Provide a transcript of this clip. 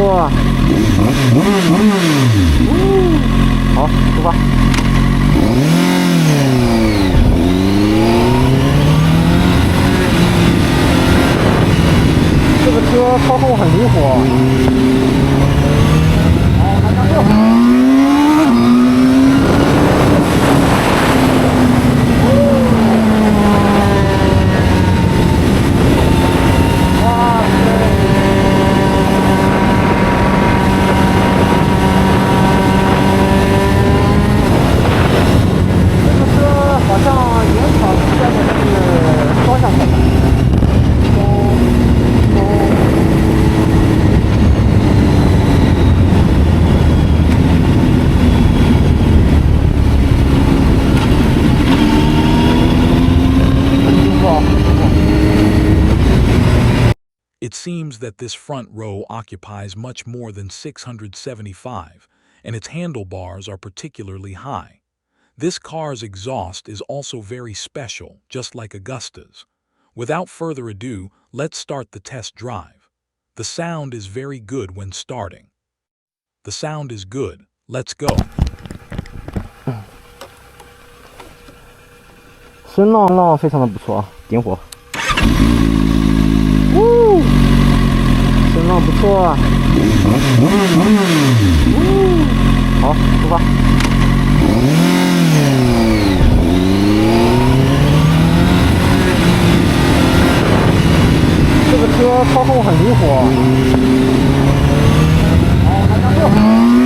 错。好，出发。这个车操控很灵活。好，来加速。It seems that this front row occupies much more than 675, and its handlebars are particularly high. This car's exhaust is also very special, just like Augusta's. Without further ado, let's start the test drive. The sound is very good when starting. The sound is good. Let's go. 声浪非常的不错啊，点火。声浪不错啊。好，出发。这个车操控很灵活。好，来加速。